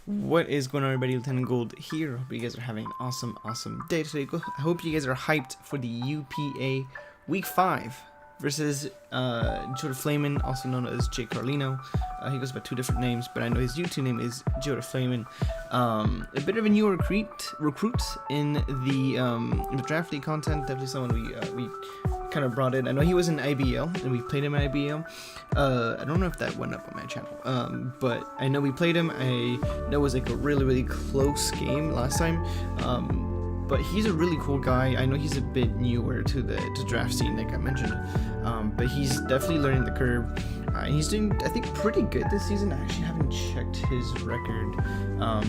What is going on, everybody? Lieutenant Gold here. Hope you guys are having an awesome day today. I hope you guys are hyped for the UPA Week 5 versus Joda Flamin, also known as J. Carlino. He goes by two different names, but I know his YouTube name is Joda Flamin. A bit of a new recruit in the draft league content. Definitely someone we kind of brought in. I know he was in IBL and we played him in IBL. I don't know if that went up on my channel, but I know we played him. I know it was like a really close game last time, but he's a really cool guy. I know he's a bit newer to the draft scene, like I mentioned, but he's definitely learning the curve. He's doing, I think, pretty good this season. I actually haven't checked his record,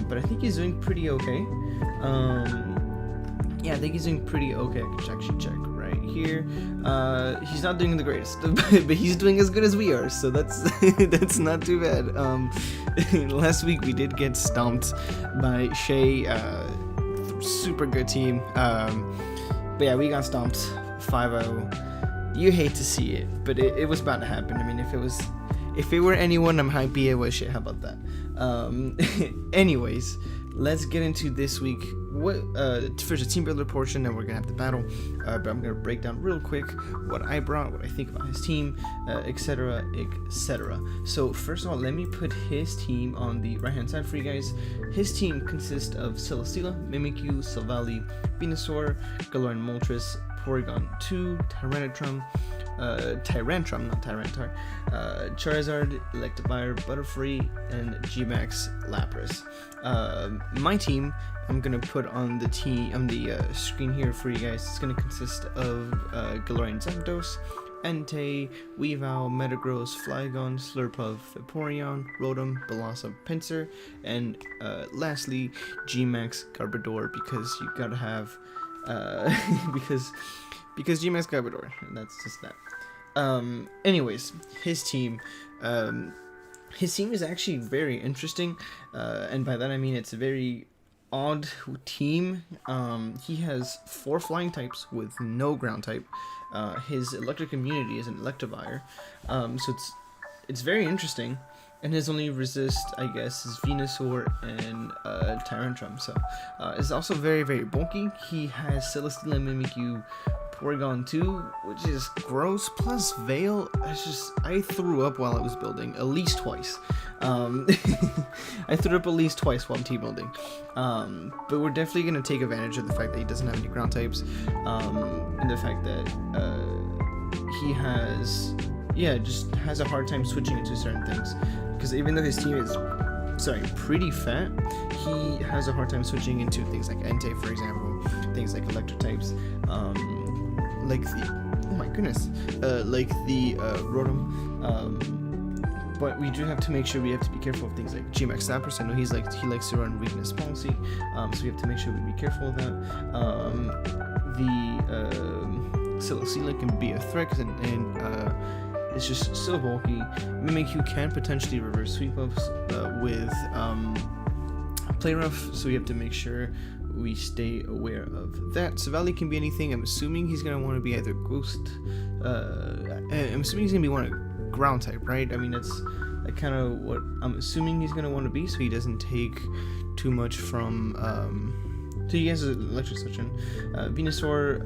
but I think he's doing pretty okay. Yeah, I think he's doing pretty okay. I can actually check right here. He's not doing the greatest, but he's doing as good as we are, so that's that's not too bad. Last week we did get stomped by Shay, super good team. But yeah, we got stomped 5-0. You hate to see it, but it was about to happen. I mean, if it were anyone, I'm happy it was Shay. How about that? Anyways, let's get into this week. First the team builder portion, then we're gonna have the battle, but I'm gonna break down real quick what I brought, what I think about his team, etc. So first of all, let me put his team on the right hand side for you guys. His team consists of Celesteela, Mimikyu, Silvally, Venusaur, Galarian Moltres, Porygon 2, Tyrantrum, not Tyranitar, Charizard, Electivire, Butterfree, and Gmax Lapras. My team, I'm gonna put on the screen here for you guys. It's gonna consist of Galarian Zapdos, Entei, Weavile, Metagross, Flygon, Slurpuff, Vaporeon, Rotom, Bellossom, Pinsir, and lastly Gmax Garbodor, because you gotta have because Gmax Garbodor, and that's just that. Anyways, his team is actually very interesting, and by that I mean it's a very odd team. He has 4 flying types with no ground type. His electric immunity is an Electivire, so it's very interesting. And his only resist, I guess, is Venusaur and Tyrantrum. So it's also very bulky. He has Celesteela, Mimikyu, Porygon 2, which is gross, plus Veil. I threw up while I was building, at least twice. I threw up at least twice while I'm team building. But we're definitely going to take advantage of the fact that he doesn't have any ground types, and the fact that he has, just has a hard time switching into certain things. Because even though his team is, pretty fat, he has a hard time switching into things like Entei, for example, things like electric types, like the Rotom, but we do have to make sure we have to be careful of things like Gmax Lapras. I know he likes to run weakness policy, so we have to make sure we be careful of that. The Celesteela can be a threat, and it's just so bulky. Mimikyu can potentially reverse sweep ups with Play Rough, so we have to make sure we stay aware of that. Silvally can be anything. I'm assuming he's gonna want to be either Ghost. I'm assuming he's gonna be one of ground type, right? I mean, that's kind of what I'm assuming he's gonna want to be, so he doesn't take too much from. So he has an electric switch-in. Venusaur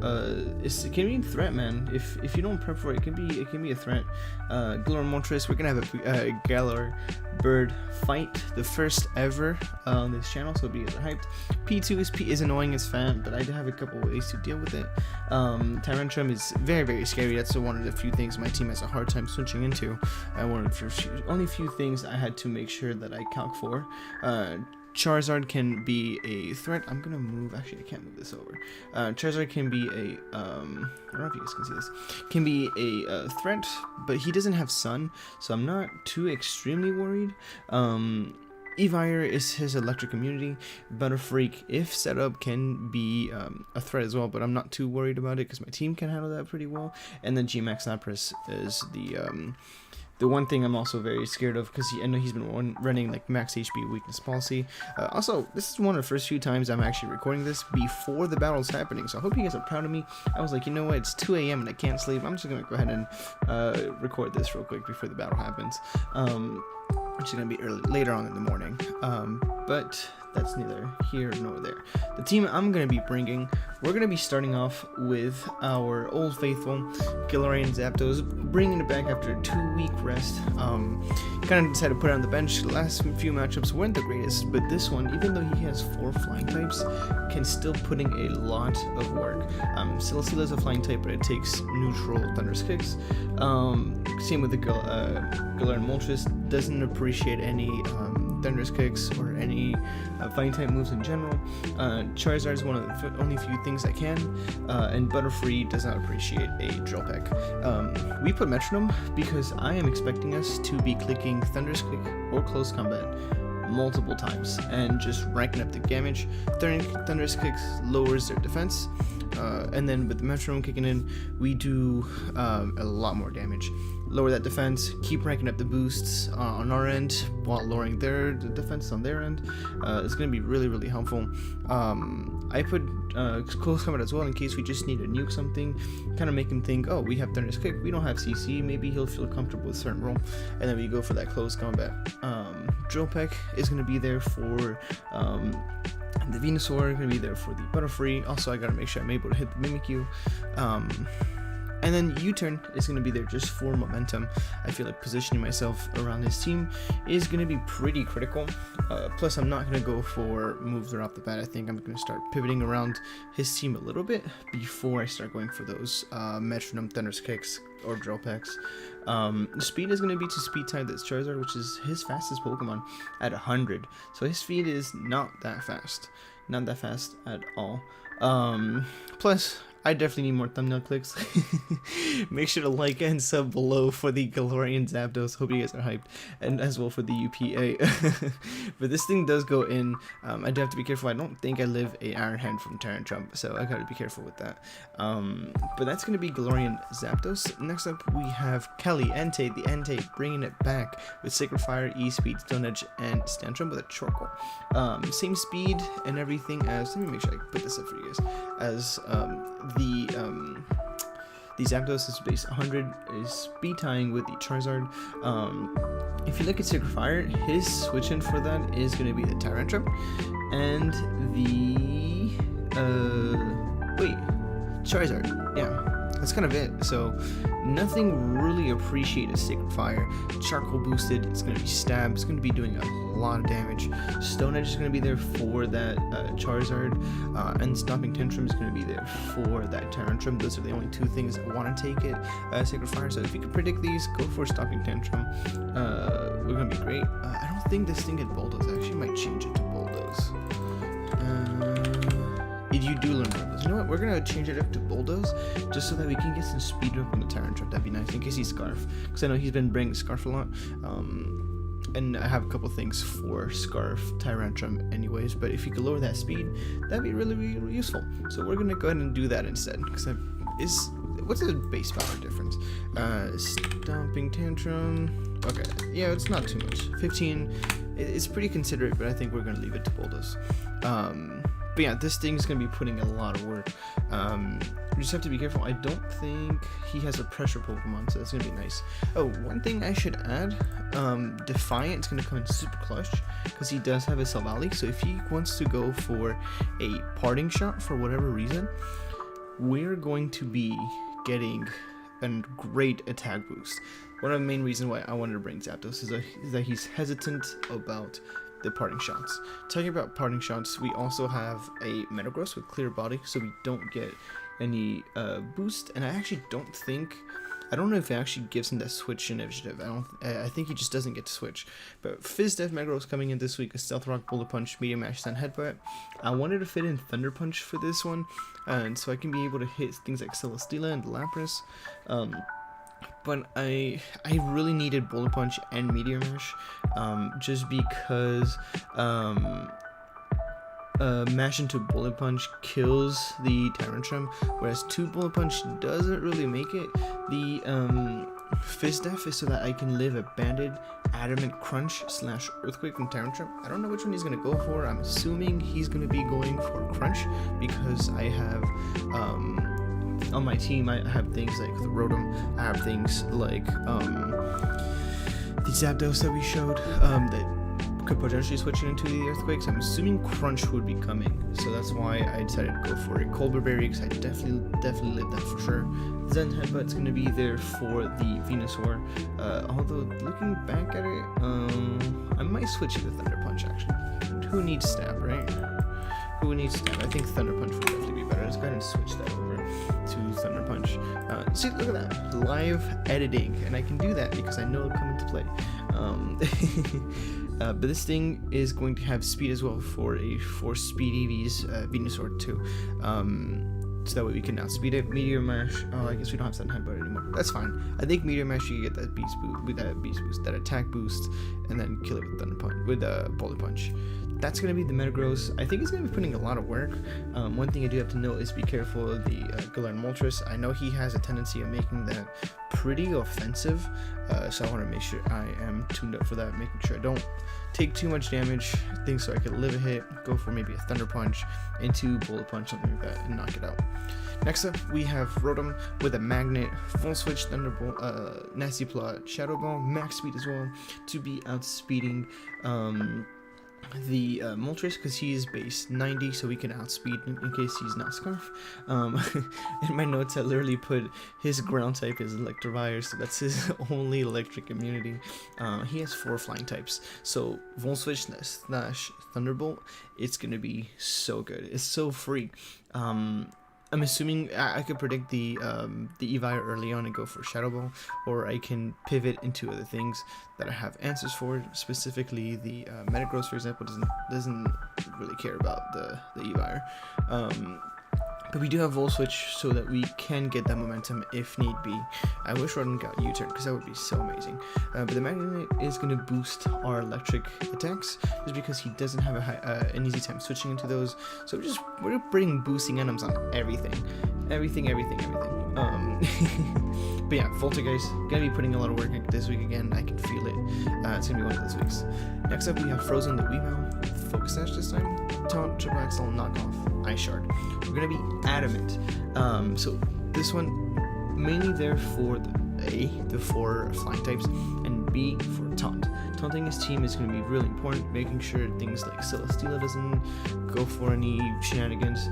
can be a threat, man. If you don't prep for it, it can be a threat. Galarian Moltres, we're gonna have a Galar Bird fight, the first ever on this channel, so be hyped. P2 is annoying as fan, but I do have a couple ways to deal with it. Tyrantrum is very scary. That's one of the few things my team has a hard time switching into. Only few things I had to make sure that I calc for. Charizard can be a threat. I'm gonna move. Actually, I can't move this over. Charizard can be a. I don't know if you guys can see this. Can be a threat, but he doesn't have Sun, so I'm not too extremely worried. Evire is his electric immunity. Butterfree, if set up, can be a threat as well, but I'm not too worried about it because my team can handle that pretty well. And then Gmax Lapras is the one thing I'm also very scared of, because I know he's been running like max HP weakness policy. Also, this is one of the first few times I'm actually recording this before the battle's happening, so I hope you guys are proud of me. I was like, you know what, it's 2 a.m. and I can't sleep. I'm just gonna go ahead and record this real quick before the battle happens. Which is gonna be later on in the morning. but that's neither here nor there. The team I'm going to be bringing, we're going to be starting off with our old faithful Galarian Zapdos, bringing it back after a 2-week rest. Kind of decided to put it on the bench. The last few matchups weren't the greatest, but this one, even though he has 4 flying types, can still put in a lot of work. Celesteela is a flying type, but it takes neutral Thunderous Kicks. Same with the Galarian Moltres, doesn't appreciate any Thunderous Kicks or any fighting type moves in general. Charizard is one of the only few things that can, and Butterfree does not appreciate a Drill Peck. We put Metronome because I am expecting us to be clicking Thunderous Kick or Close Combat multiple times and just ranking up the damage. Thunderous Kicks lowers their defense, and then with the Metronome kicking in, we do a lot more damage. Lower that defense, keep ranking up the boosts on our end while lowering the defense on their end. It's going to be really, really helpful. I put Close Combat as well in case we just need to nuke something, kind of make him think, oh, we have Thunderous Kick, we don't have CC, maybe he'll feel comfortable with a certain role, and then we go for that Close Combat. Drill Peck is going to be there for the Venusaur, going to be there for the Butterfree. Also, I got to make sure I'm able to hit the Mimikyu. And then U-Turn is going to be there just for momentum. I feel like positioning myself around this team is going to be pretty critical. Plus, I'm not going to go for moves right off the bat. I think I'm going to start pivoting around his team a little bit before I start going for those Metronome, Thunderous Kicks, or Drill Pecks. Speed is going to be to speed type this Charizard, which is his fastest Pokemon at 100. So his speed is not that fast. Not that fast at all. Plus, I definitely need more thumbnail clicks. Make sure to like and sub below for the Galarian Zapdos. Hope you guys are hyped. And as well for the UPA. But this thing does go in. I do have to be careful. I don't think I live a Iron Hand from Tyrantrum, so I gotta be careful with that. But that's gonna be Galarian Zapdos. Next up we have Kelly Entei, the Entei, bringing it back with Sacred Fire, E-Speed, Stone Edge, and Stantrum with a Chorkle. Same speed and everything as, let me make sure I put this up for you guys, as the Zapdos is base 100, is speed tying with the Charizard. If you look at Sacred Fire, his switch in for that is going to be the Tyrantrum and the Charizard. Yeah, that's kind of it. So nothing really appreciated Sacred Fire. Charcoal boosted, it's going to be Stab, it's going to be doing a lot of damage. Stone Edge is going to be there for that Charizard, and Stomping Tantrum is going to be there for that Tyrantrum. Those are the only two things that want to take it. Sacred Fire, so if you can predict these, go for Stomping Tantrum. We're going to be great. I don't think this thing can Bulldoze. I actually might change it to Bulldoze. You do learn Bulldoze. You know what? We're gonna change it up to Bulldoze just so that we can get some speed up on the Tyrantrum. That'd be nice in case he's Scarf, because I know he's been bringing Scarf a lot. And I have a couple things for Scarf, Tyrantrum anyways, but if you could lower that speed, that'd be really, really useful. So we're gonna go ahead and do that instead, because what's the base power difference? Stomping Tantrum. Okay, yeah, it's not too much. 15. It's pretty considerate, but I think we're gonna leave it to Bulldoze. But yeah, this thing's going to be putting a lot of work. You just have to be careful. I don't think he has a pressure Pokemon, so that's going to be nice. Oh, one thing I should add, Defiant is going to come in super clutch, because he does have a Silvally, so if he wants to go for a parting shot for whatever reason, we're going to be getting a great attack boost. One of the main reasons why I wanted to bring Zapdos is that he's hesitant about the parting shots. Talking about parting shots, we also have a Metagross with clear body, so we don't get any boost, and I don't know if it actually gives him that switch initiative. I think he just doesn't get to switch. But Fizz Def Metagross coming in this week, a Stealth Rock, Bullet Punch, Medium Mash, Stun Headbutt. I wanted to fit in Thunder Punch for this one, and so I can be able to hit things like Celesteela and Lapras. But I really needed Bullet Punch and Meteor Mash, just because Mash into Bullet Punch kills the Tyrantrum, whereas 2 Bullet Punch doesn't really make it. The Fizz Def is so that I can live a Banded, Adamant Crunch / Earthquake from Tyrantrum. I don't know which one he's going to go for. I'm assuming he's going to be going for Crunch, because I have on my team, I have things like the Rotom, I have things like the Zapdos that we showed that could potentially switch it into the Earthquakes. I'm assuming Crunch would be coming, so that's why I decided to go for a Colbur Berry, because I definitely live that for sure. Zen Headbutt's going to be there for the Venusaur, although looking back at it, I might switch it to Thunder Punch actually. Who needs Stab, right? Who needs Stab? I think Thunder Punch would definitely be better. Let's go ahead and switch that over to Thunder Punch. See, look at that, live editing, and I can do that because I know it'll come into play. But this thing is going to have speed as well for Speed EV's Venusaur too. So that way we can outspeed it. Meteor Mash. Oh, I guess we don't have Sudden Headbutt anymore. That's fine. I think Meteor Mash, you get that beast boost, that attack boost, and then kill it with Thunder Punch, with Boulder Punch. That's going to be the Metagross. I think it's going to be putting a lot of work. One thing I do have to note is be careful of the Galarian Moltres. I know he has a tendency of making that pretty offensive, so I want to make sure I am tuned up for that, making sure I don't take too much damage, things so I could live a hit, go for maybe a Thunder Punch into Bullet Punch, something like that, and knock it out. Next up, we have Rotom with a Magnet, Full Switch, Thunderbolt, Nasty Plot, Shadow Ball, max speed as well, to be outspeeding the Moltres, because he is base 90, so we can outspeed in case he's not Scarf. In my notes I literally put his ground type is Electivire, so that's his only electric immunity. He has 4 flying types, so Volt Switch slash Thunderbolt, it's gonna be so good. It's so free. I'm assuming I could predict the Evire early on and go for Shadow Ball, or I can pivot into other things that I have answers for. Specifically, the Metagross, for example, doesn't really care about the Evire. But we do have Volt Switch so that we can get that momentum if need be. I wish Rotom got U-turn because that would be so amazing. But the Magnet is going to boost our electric attacks just because he doesn't have an easy time switching into those. So we're bringing boosting items on everything. But yeah, Voltigeist, gonna be putting a lot of work in this week again. I can feel it. It's gonna be one of those weeks. Next up, we have Frozen the Weavile, Focus Sash this time, Taunt, Triple Axle, Knockoff, Ice Shard. We're gonna be adamant. So this one mainly there for the 4 flying types, and B for Taunt. Taunting his team is going to be really important, making sure things like Celesteela doesn't go for any shenanigans.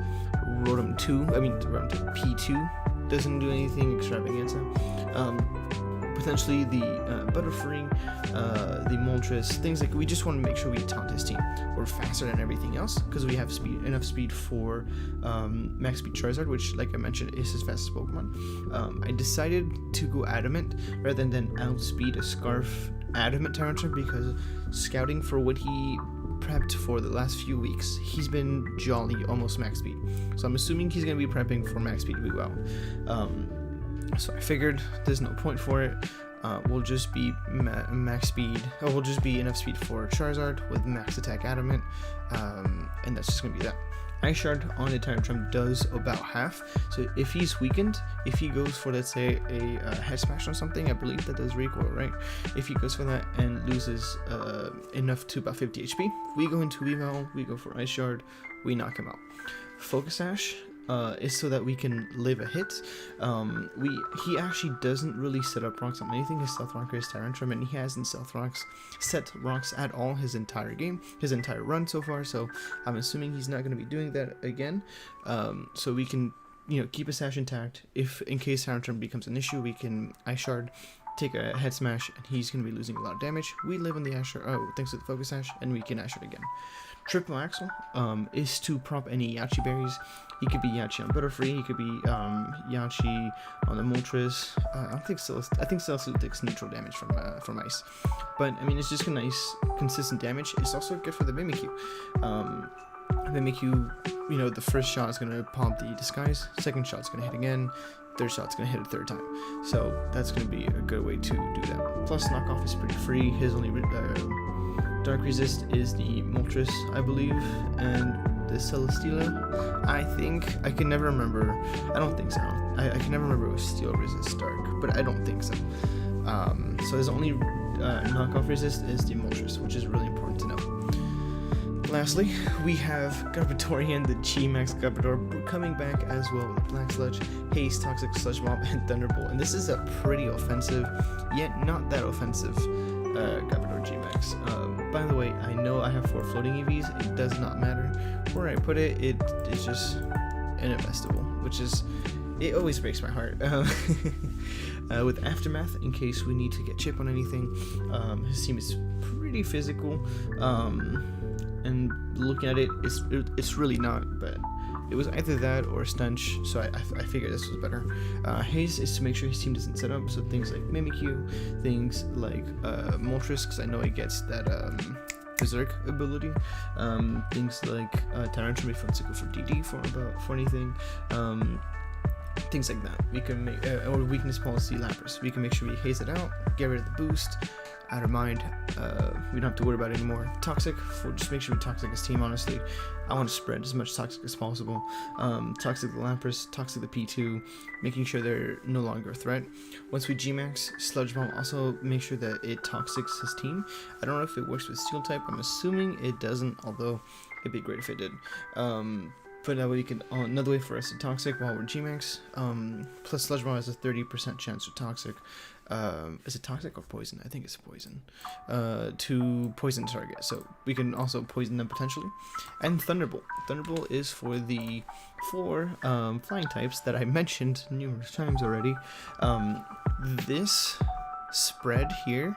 Rotom P2 doesn't do anything extravaganza. Potentially the Butterfree, the Moltres, things like, we just want to make sure we taunt his team. We're faster than everything else because we have enough speed for max speed Charizard, which, like I mentioned, is his fastest Pokemon. I decided to go Adamant rather than outspeed a Scarf Adamant Tyranitar, because scouting for what he prepped for the last few weeks, he's been jolly almost max speed. So I'm assuming he's going to be prepping for max speed well. So I figured there's no point for it. We'll just be max speed, we'll just be enough speed for Charizard with max attack Adamant, and that's just going to be that. Ice Shard on the Tyranitar does about half, so if he's weakened, if he goes for, let's say, a Head Smash or something, I believe that does recoil, right? If he goes for that and loses enough to about 50 HP, we go into Weavile, we go for Ice Shard, we knock him out. Focus Sash is so that we can live a hit. He actually doesn't really set up rocks on anything. His Stealth Rocker is Tyranitar, and he hasn't set rocks at all his entire game, his entire run so far, so I'm assuming he's not going to be doing that again. So we can, keep his Sash intact. If in case Tyranitar becomes an issue, we can Ice Shard, take a Head Smash, and he's going to be losing a lot of damage. We live on the Ice Shard, thanks to the Focus Sash, and we can Ice Shard again. Triple Axle is to prop any Yachi berries. He could be Yachi on Butterfree, he could be Yachi on the Moltres. I think Celesteela takes neutral damage from Ice. But, I mean, it's just a nice, consistent damage. It's also good for the Mimikyu. Mimikyu, the first shot is going to pop the Disguise, second shot's going to hit again, third shot's going to hit a third time. So that's going to be a good way to do that. Plus, Knockoff is pretty free. His only Dark Resist is the Moltres, I believe, and the Celesteela, I think. I can never remember. I don't think so. I can never remember it was Steel Resist Dark, but I don't think so. So his only knockoff resist is the Moltres, which is really important to know. Lastly, we have Garbodorian, the G-Max Garbodor, coming back as well with Black Sludge, Haste, Toxic Sludge Bomb, and Thunderbolt. And this is a pretty offensive, yet not that offensive Gravador G-Max. By the way, I know I have 4 floating EVs. It does not matter where I put it. It is just uninvestable, which is, it always breaks my heart. With Aftermath, in case we need to get chip on anything, his team is pretty physical, and looking at it, it's really not, but it was either that or Stench, so I figured this was better. Haze is to make sure his team doesn't set up, so things like Mimikyu, things like Moltres, because I know he gets that Berserk ability, things like Tyrantrum if Sickle for DD for anything, things like that. We can make, or weakness policy Lapras. We can make sure we haze it out, get rid of the boost, out of mind. We don't have to worry about it anymore. Toxic, just make sure we toxic his team, honestly. I want to spread as much toxic as possible. Toxic the Lapras, toxic the P2, making sure they're no longer a threat. Once we G-Max, Sludge Bomb, also make sure that it toxics his team. I don't know if it works with Steel type, I'm assuming it doesn't, although it'd be great if it did. But that way we can, another way for us to toxic while we're G-Max, plus Sludge Bomb has a 30% chance to toxic. Is it toxic or poison? I think it's poison. To poison target, so we can also poison them potentially. And Thunderbolt. Thunderbolt is for the 4 flying types that I mentioned numerous times already. This spread here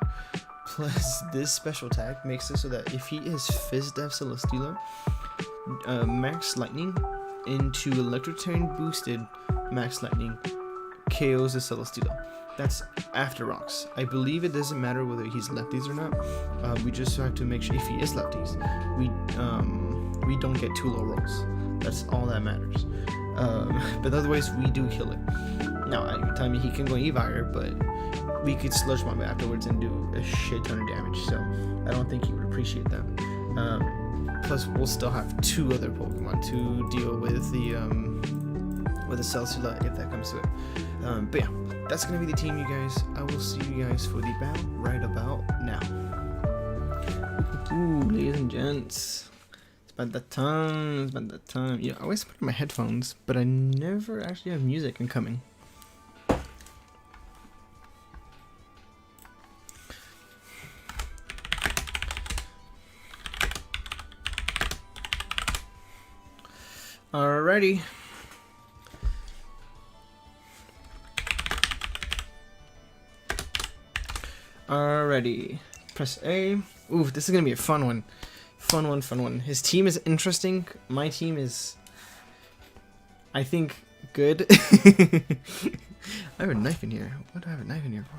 plus this special attack makes it so that if he is Fizz Def Celesteela, Max Lightning into Electroterrain boosted Max Lightning KOs the Celesteela. That's after rocks. I believe it doesn't matter whether he's lefties or not. We just have to make sure if he is lefties, we don't get too low rolls. That's all that matters. But otherwise, we do kill it. Now, you're telling me he can go Evire, but we could Sludge Bomb afterwards and do a shit ton of damage. So I don't think he would appreciate that. Plus, we'll still have 2 other Pokemon to deal with the Celesteela if that comes to it. But yeah, that's gonna be the team, you guys. I will see you guys for the battle right about now. Ooh, ladies and gents, it's about that time. It's about that time. Yeah, I always put in my headphones, but I never actually have music incoming. Alrighty. Alrighty. Press A. Ooh, this is gonna be a fun one. Fun one. His team is interesting. My team is, I think, good. I have a knife in here. What do I have a knife in here for?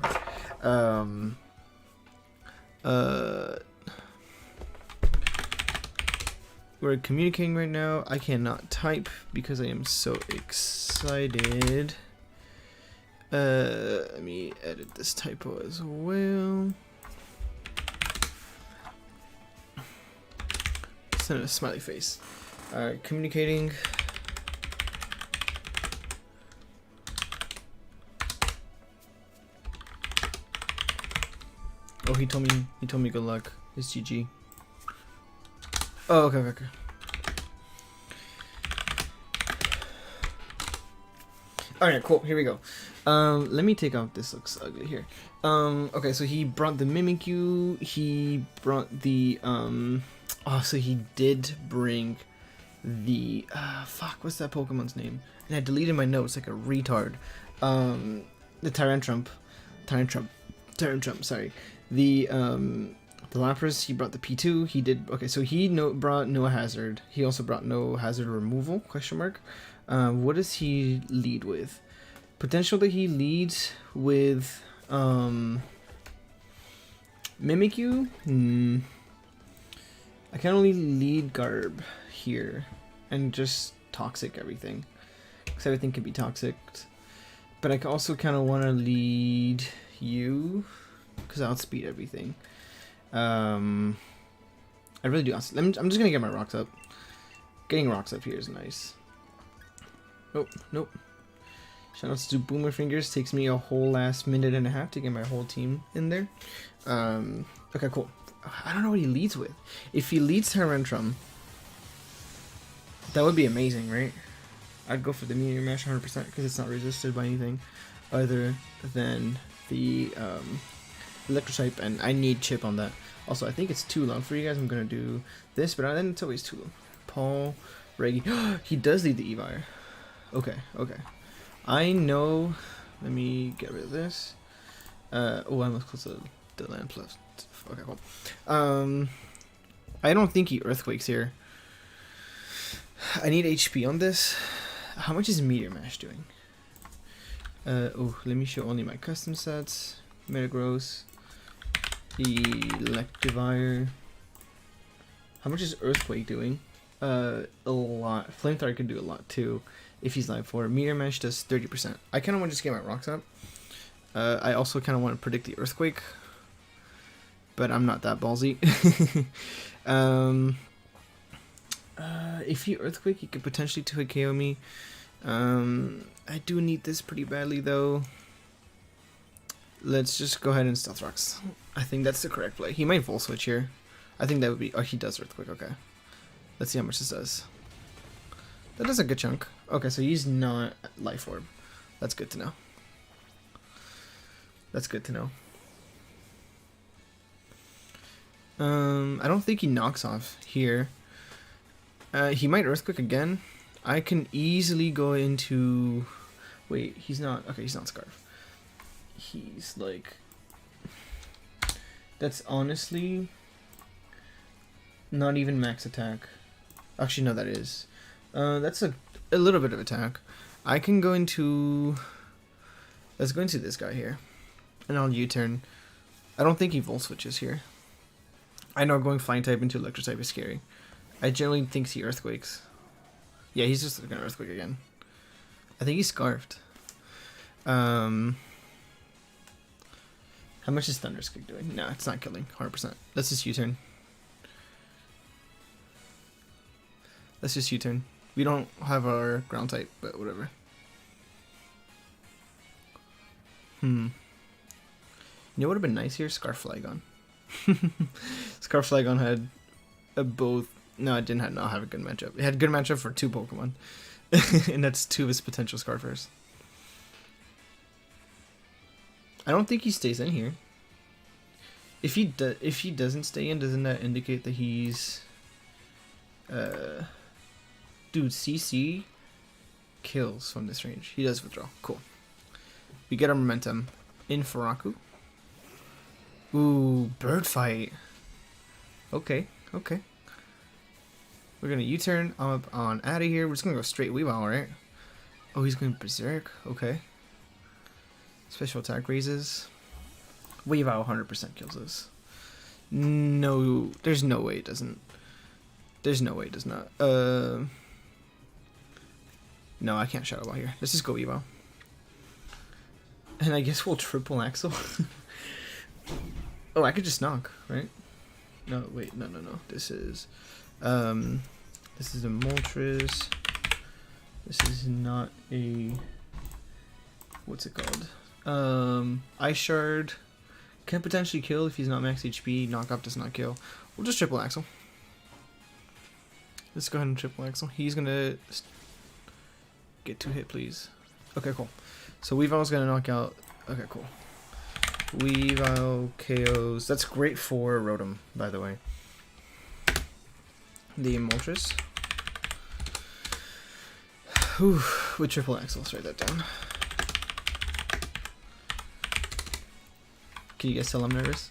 We're communicating right now. I cannot type because I am so excited. Let me edit this typo as well. Send a smiley face. Alright, communicating. Oh, he told me good luck. It's GG. Oh, okay. Alright, cool, here we go. Let me take off, this looks ugly here. Okay, so he brought the Mimikyu, he brought the, so he did bring the, fuck, what's that Pokemon's name? And I deleted my notes like a retard. The Tyrantrum, sorry. The Lapras, he brought the P2, he did, okay, so he brought no hazard. He also brought no hazard removal, question mark. What does he lead with? Potential that he leads with, Mimikyu? I can only lead Garb here, and just toxic everything, because everything can be toxic. But I also kind of want to lead you, because I'll outspeed everything. I really do. I'm just gonna get my rocks up. Getting rocks up here is nice. Oh, nope. Shoutouts to Boomer Fingers. Takes me a whole last minute and a half to get my whole team in there. Okay, cool. I don't know what he leads with. If he leads Tyrantrum, that would be amazing, right? I'd go for the Meteor Mash 100% because it's not resisted by anything other than the Electric type, and I need chip on that. Also, I think it's too long for you guys. I'm gonna do this, but then it's always too long. Paul, Reggie. He does lead the Evire. Okay, okay. I know. Let me get rid of this. Oh, I'm close to the land plus. Okay, cool. I don't think he earthquakes here. I need HP on this. How much is Meteor Mash doing? Oh, let me show only my custom sets. Metagross. Electivire. How much is Earthquake doing? A lot. Flamethrower can do a lot too if he's live 4. Meteor Mash does 30%. I kind of want to just get my rocks up. I also kind of want to predict the Earthquake, but I'm not that ballsy. If he Earthquake, he could potentially 2-hit KO me. I do need this pretty badly though. Let's just go ahead and Stealth Rocks. I think that's the correct play. He might Volt Switch here. I think that would be... Oh, he does Earthquake. Okay. Let's see how much this does. That does a good chunk. Okay, so he's not Life Orb. That's good to know. That's good to know. I don't think he knocks off here. He might Earthquake again. I can easily go into... Wait, he's not... Okay, he's not Scarf. He's like... That's honestly... Not even max attack. Actually, no, that is. That's a little bit of attack. I can go into... Let's go into this guy here. And I'll U-turn. I don't think he Volt Switches here. I know going Flying type into Electric type is scary. I generally think he Earthquakes. Yeah, he's just gonna Earthquake again. I think he's Scarfed. How much is Thunderskick doing? No, it's not killing. 100%. Let's just U-turn. Let's just U-turn. We don't have our ground type, but whatever. You know what would have been nice here? Scarf Flygon. Scarf Flygon had both. No, it did not have a good matchup. It had a good matchup for 2 Pokemon. And that's 2 of his potential Scarfers. I don't think he stays in here. If he doesn't stay in, doesn't that indicate that he's... Dude, CC kills from this range. He does withdraw. Cool. We get our momentum in Faraku. Ooh, Bird Fight. Okay, okay. We're gonna U-turn up on out of here. We're just gonna go straight Weavile, right? Oh, he's going Berserk. Okay. Special attack raises. Weavile 100% kills this. No, there's no way it doesn't. There's no way it does not. No, I can't Shadow Ball here. Let's just go Weavile. And I guess we'll triple Axle. Oh, I could just knock, right? No, wait, no. This is a Moltres. This is not a... What's it called? Ice Shard. Can potentially kill if he's not max HP. Knock Up does not kill. We'll just triple Axle. Let's go ahead and triple Axle. He's gonna get 2 hit, please. Okay, cool. So Weavile's gonna knock out. Okay, cool. Weavile KOs. That's great for Rotom, by the way. The Moltres. Whew, with triple Axle, let's write that down. Can you guys tell I'm nervous?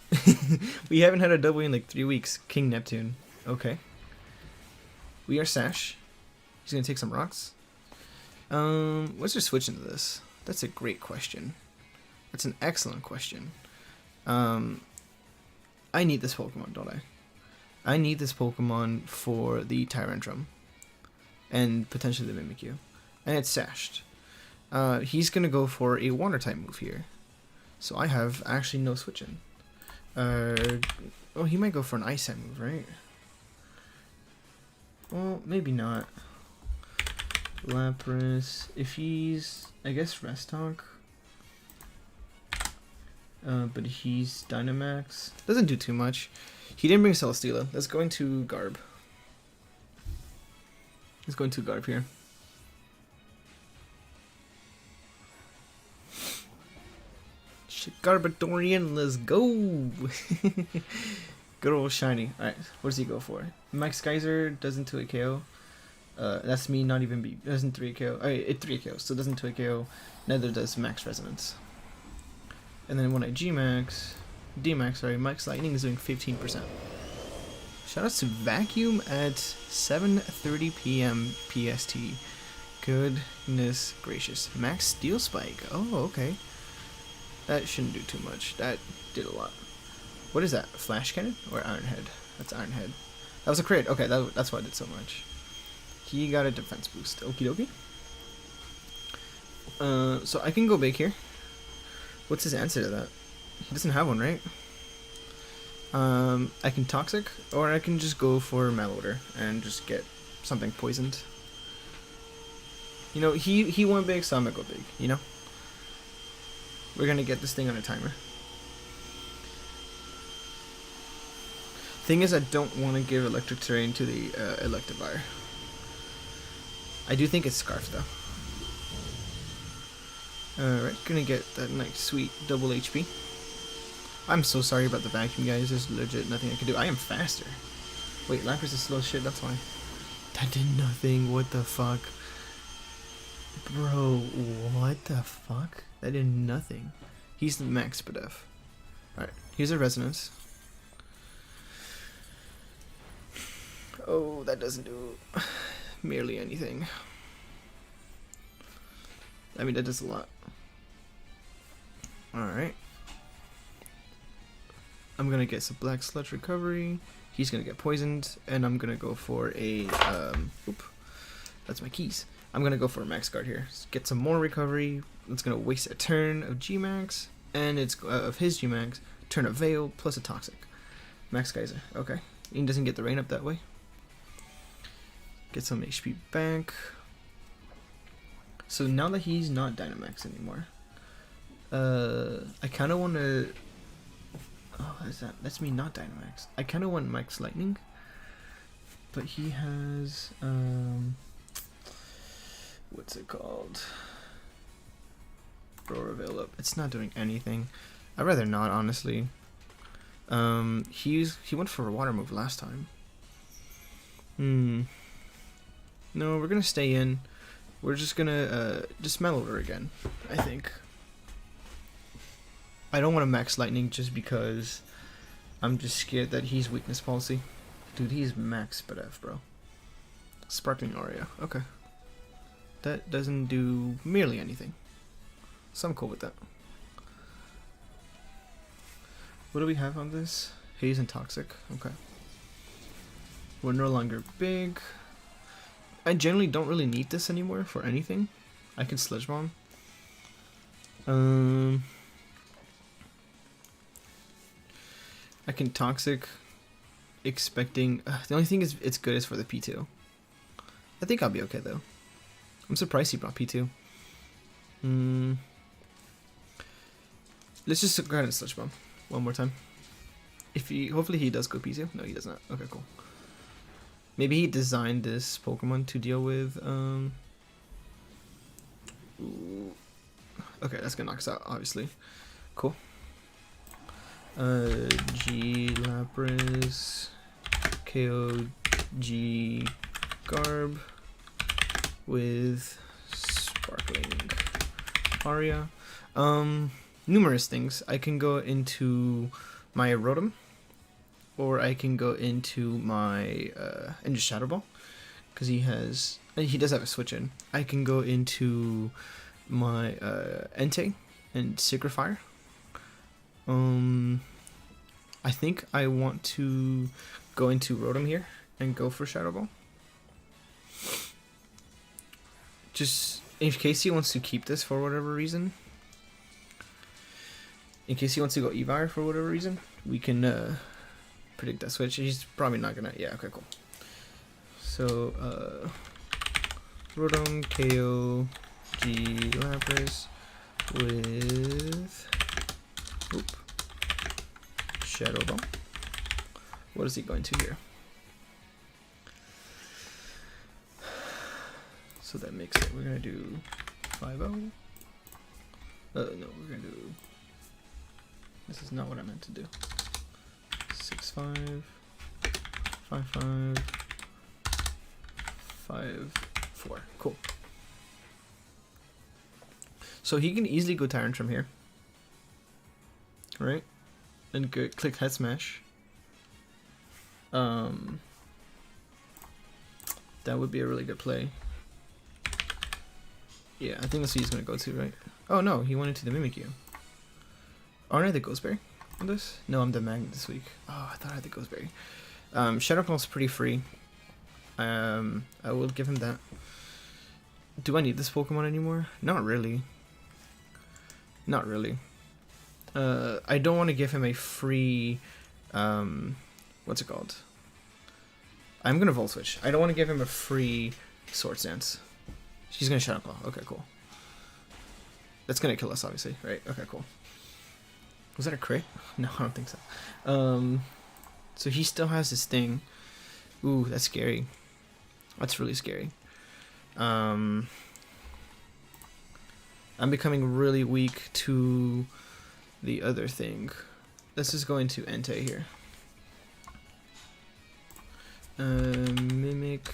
We haven't had a double in like 3 weeks. King Neptune. Okay. We are Sash. He's gonna take some rocks. What's your switch into this? That's a great question. That's an excellent question. I need this Pokemon, don't I? I need this Pokemon for the Tyrantrum. And potentially the Mimikyu. And it's Sashed. He's gonna go for a Water type move here. So I have actually no switching. Oh, he might go for an Ice type move, right? Well, maybe not. Lapras. If he's... I guess Restock. But he's Dynamax. Doesn't do too much. He didn't bring Celesteela. Let's go into Garb. Let's go into Garb here. Garbodorian, let's go. Good old shiny. Alright, what does he go for? Max Geyser doesn't 2 KO. That's me not even be doesn't 3 KO. It 3 KO, so it doesn't 2 KO. Neither does Max Resonance. And then when I D-Max, sorry, Max Lightning is doing 15%. Shoutouts to Vacuum at 7:30 p.m. PST. Goodness gracious. Max Steel Spike. Oh, okay. That shouldn't do too much. That did a lot. What is that? Flash Cannon or Iron Head? That's Iron Head. That was a crit. Okay, that's why it did so much. He got a defense boost. Okie dokie. So I can go big here. What's his answer to that? He doesn't have one, right? I can Toxic, or I can just go for Malodor and just get something poisoned. You know, he went big, so I'm gonna go big, you know? We're gonna get this thing on a timer. Thing is, I don't want to give Electric Terrain to the Electivire. I do think it's Scarf, though. Alright, gonna get that nice, sweet double HP. I'm so sorry about the vacuum, guys. There's legit nothing I can do. I am faster. Wait, Lapras is slow as shit, that's why. That did nothing. What the fuck? Bro, what the fuck? That did nothing. He's the max Spadef. Alright, here's a Resonance. Oh, that doesn't do merely anything. I mean, that does a lot. Alright. I'm gonna get some Black Sludge Recovery. He's gonna get poisoned, and I'm gonna go for a oop. That's my keys. I'm gonna go for a Max Guard here. Get some more recovery. It's gonna waste a turn of G-Max, and it's of his G-Max. Turn a Veil plus a Toxic. Max Geyser. Okay. He doesn't get the rain up that way. Get some HP back. So now that he's not Dynamax anymore, I kind of want to. Oh, what is that? That's me not Dynamax. I kind of want Max Lightning, but he has what's it called? Roar Veil up. It's not doing anything. I'd rather not, honestly. He went for a water move last time. No, we're gonna stay in. We're just gonna just Malodor again, I think. I don't want to Max Lightning just because I'm just scared that he's Weakness Policy. Dude, he's Max Spadef, bro. Sparkling Aria. Okay. That doesn't do merely anything. So I'm cool with that. What do we have on this? Haze and Toxic. Okay. We're no longer big. I generally don't really need this anymore for anything. I can Sludge Bomb. I can Toxic, expecting. The only thing is it's good is for the P2. I think I'll be okay though. I'm surprised he brought P2. Let's just go ahead and Sludge Bomb one more time. Hopefully he does go P2. No, he does not. Okay, cool. Maybe he designed this Pokemon to deal with. Okay, that's gonna knock us out, obviously. Cool. G Lapras, KO G Garb with Sparkling Aria. Numerous things. I can go into my Rotom, or I can go into my and just Shadow Ball, because he does have a switch in. I can go into my Entei and Sacred Fire. I think I want to go into Rotom here and go for Shadow Ball. Just in case he wants to keep this for whatever reason. In case he wants to go Evire for whatever reason, we can predict that switch. He's probably not gonna. Yeah, okay, cool. So, Rotom, KO, G Lapras with. Oop. Shadow Ball. What is he going to here? So that makes it. We're gonna do 5-0. No, we're gonna do This is not what I meant to do. 6, 5, 5, 5, 5, 4. Cool. So he can easily go Tyrant from here. Right? And go, click Head Smash. That would be a really good play. Yeah, I think that's what he's gonna go to, right? Oh no, he went into the Mimikyu. Aren't I the Ghostberry on this? No, I'm the Magnet this week. Oh, I thought I had the Ghostberry. Shadow Claw's pretty free. I will give him that. Do I need this Pokemon anymore? Not really. Not really. I don't want to give him a free, what's it called? I'm gonna Volt Switch. I don't want to give him a free Swords Dance. She's gonna Shadow Claw. Okay, cool. That's gonna kill us, obviously, right? Okay, cool. Was that a crit? No, I don't think so. So he still has this thing. Ooh, that's scary. That's really scary. I'm becoming really weak to the other thing. Let's just go into Entei here. Mimic.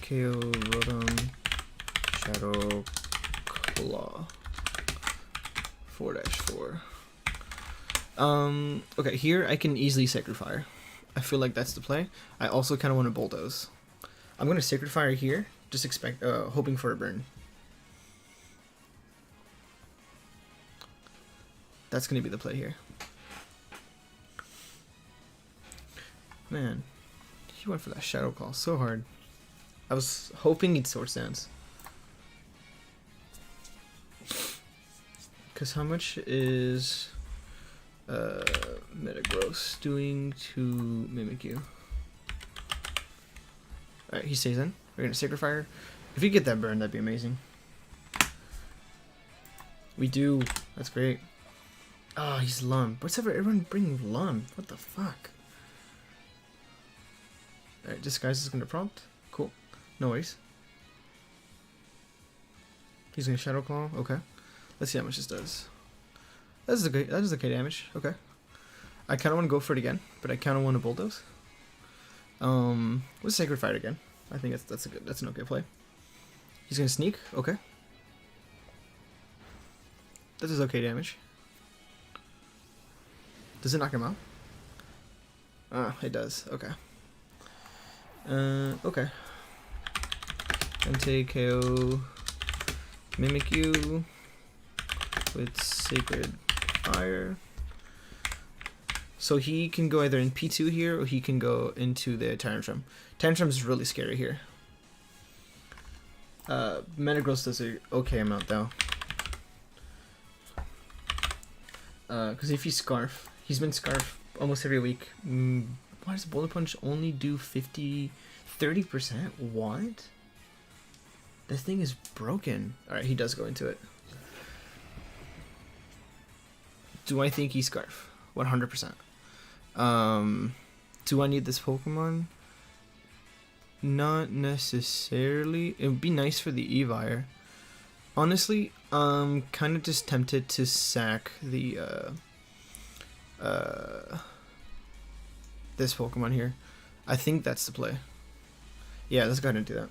KO Rotom. Shadow Claw. 4-4. Okay, here I can easily Sacred Fire. I feel like that's the play. I also kind of want to Bulldoze. I'm going to Sacred Fire here, just hoping for a burn. That's going to be the play here. Man, he went for that Shadow Claw so hard. I was hoping he'd Swords Dance. Because how much is Metagross doing to Mimikyu? Alright, he stays in. We're going to Sacred Fire. If we get that burn, that'd be amazing. We do. That's great. Oh, he's Lum. What's everyone bringing Lum? What the fuck? Alright, Disguise is going to prompt. Cool. No worries. He's going to Shadow Claw. Okay. Let's see how much this does. That is okay damage. Okay. I kind of want to go for it again, but I kind of want to Bulldoze. What's Sacred Fire again? I think that's an okay play. He's going to Sneak. Okay. That is okay damage. Does it knock him out? Ah, it does. Okay. Okay. Entei KO Mimikyu with Sacred Fire. So he can go either in P2 here, or he can go into the Tantrum. Tantrum is really scary here. Metagross does a okay amount though. Because if he's Scarf, he's been Scarf almost every week. Why does Bullet Punch only do 30%? What? This thing is broken. Alright, he does go into it. Do I think he's Scarf? 100%. Do I need this Pokemon? Not necessarily. It would be nice for the Evire. Honestly, kind of just tempted to sack the this Pokemon here. I think that's the play. Yeah, let's go ahead and do that.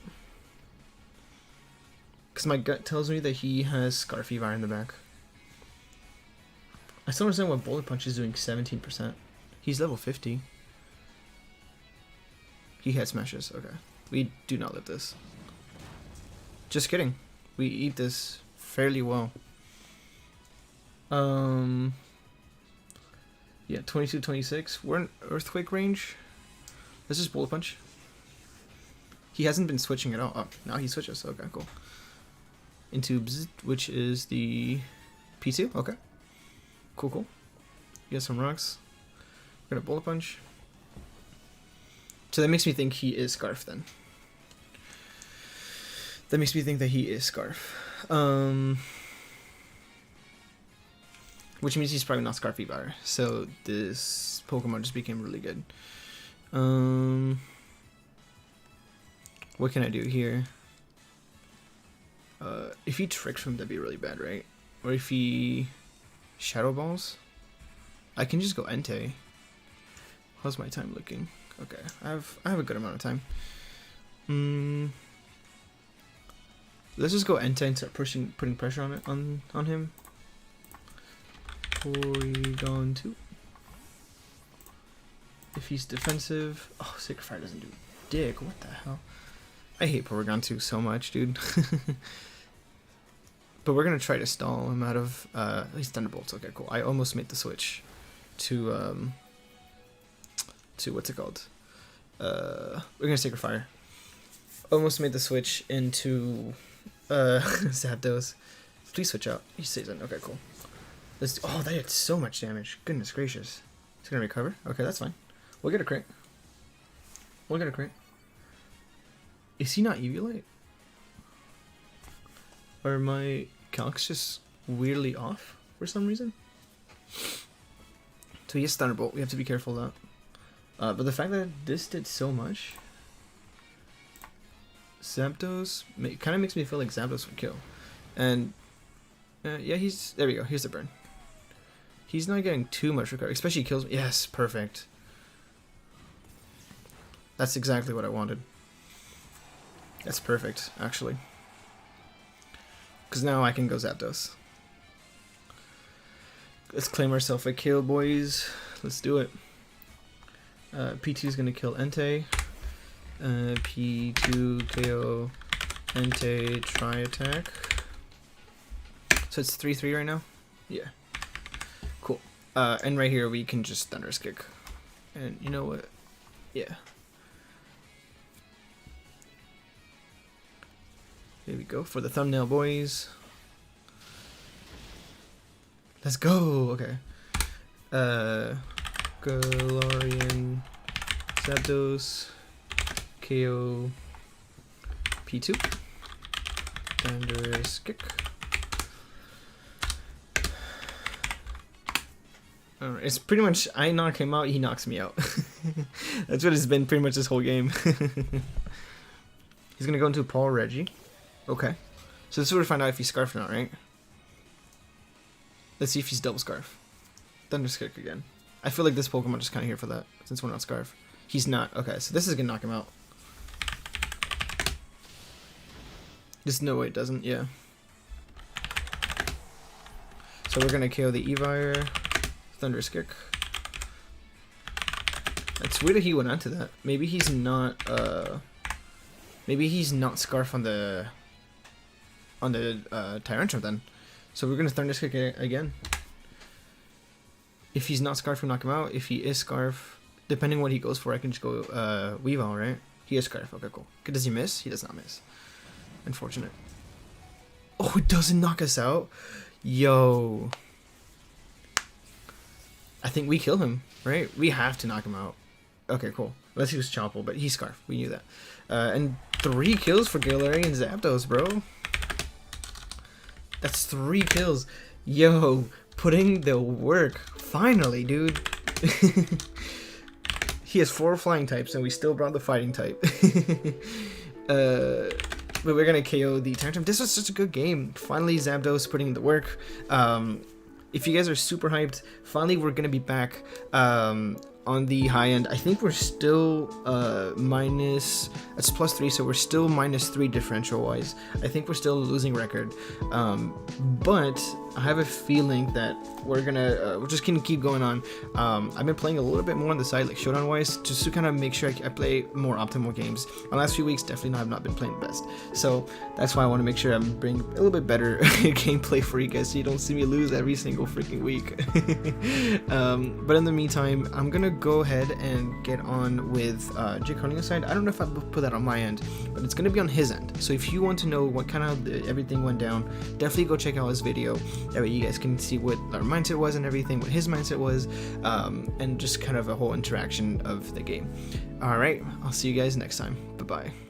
Because my gut tells me that he has Scarf Evire in the back. I still understand why Bullet Punch is doing 17%. He's level 50. He head smashes. Okay. We do not live this. Just kidding. We eat this fairly well. Yeah, 22, 26. We're in Earthquake range. Let's just Bullet Punch. He hasn't been switching at all. Oh, now he switches. Okay, cool. Into Bzz, which is the P2. Okay. Cool, cool. Get some rocks. We're gonna Bullet Punch. So that makes me think he is Scarf then. That makes me think that he is Scarf. Which means he's probably not Scarf Evire. So this Pokemon just became really good. What can I do here? If he tricks him, that'd be really bad, right? Or if he Shadow Balls, I can just go Entei. How's my time looking? Okay, I have a good amount of time. Let's just go Entei and start putting pressure on it on him. Porygon 2. If he's defensive, oh, Sacred Fire doesn't do dick. What the hell? I hate Porygon 2 so much, dude. But we're gonna try to stall him out of he's Thunderbolts. Okay, cool. I almost made the switch to what's it called? We're gonna Sacred Fire. Almost made the switch into Zapdos. Please switch out. He stays in. Okay, cool. Let's oh, that did so much damage. Goodness gracious. He's gonna recover. Okay, that's fine. We'll get a crit. We'll get a crit. Is he not Eviolite? Are my calcs just weirdly off for some reason? So he has Thunderbolt. We have to be careful of that. But the fact that this did so much, Zapdos kind of makes me feel like Zapdos would kill. And yeah, there we go. Here's the burn. He's not getting too much recovery, especially kills me. Yes, perfect. That's exactly what I wanted. That's perfect, actually. Because now I can go Zapdos. Let's claim ourselves a kill, boys. Let's do it. P2 is going to kill Entei. P2 KO Entei try attack. So it's 3-3 right now? Yeah. Cool. And right here we can just Thunderous Kick. And you know what? Yeah. Here we go for the thumbnail, boys. Let's go. Okay. Galarian Zapdos KO P2. Thunderous Kick. Alright, it's pretty much I knock him out, he knocks me out. That's what it's been pretty much this whole game. He's gonna go into Paul Reggie. Okay. So this is where we find out if he's Scarf or not, right? Let's see if he's Double Scarf. Thunder Kick again. I feel like this Pokemon just kind of here for that, since we're not Scarf. He's not. Okay, so this is gonna knock him out. Just no way it doesn't, yeah. So we're gonna KO the Evire. Thunderous Kick. It's weird that he went onto that. Maybe he's not Scarf on the Tyrantrum then. So we're gonna Thunderous Kick again. If he's not Scarf, we knock him out. If he is Scarf, depending what he goes for, I can just go Weavile, right? He is Scarf. Okay, cool. Does he miss? He does not miss. Unfortunate. Oh, it doesn't knock us out? Yo. I think we kill him, right? We have to knock him out. Okay, cool. Unless he was Chompel, but he's Scarf. We knew that. And 3 kills for Galarian Zapdos, bro. That's 3 kills. Yo, putting the work. Finally, dude. He has 4 flying types, and we still brought the fighting type. But we're gonna KO the Tantrum. This was such a good game. Finally, Zapdos putting in the work. If you guys are super hyped, finally we're gonna be back on the high end. I think we're still minus. It's +3, so we're still -3 differential wise. I think we're still a losing record, but I have a feeling that we're just gonna keep going on. I've been playing a little bit more on the side, like showdown wise, just to kind of make sure I play more optimal games. The last few weeks definitely have not been playing the best, so that's why I want to make sure I'm bringing a little bit better gameplay for you guys, so you don't see me lose every single freaking week. But in the meantime, I'm gonna go ahead and get on with Jake Honey's side. I don't know if I put that on my end, but it's gonna be on his end. So if you want to know what kind of everything went down, definitely go check out his video. That way you guys can see what our mindset was and everything, what his mindset was, and just kind of a whole interaction of the game. Alright, I'll see you guys next time. Bye-bye.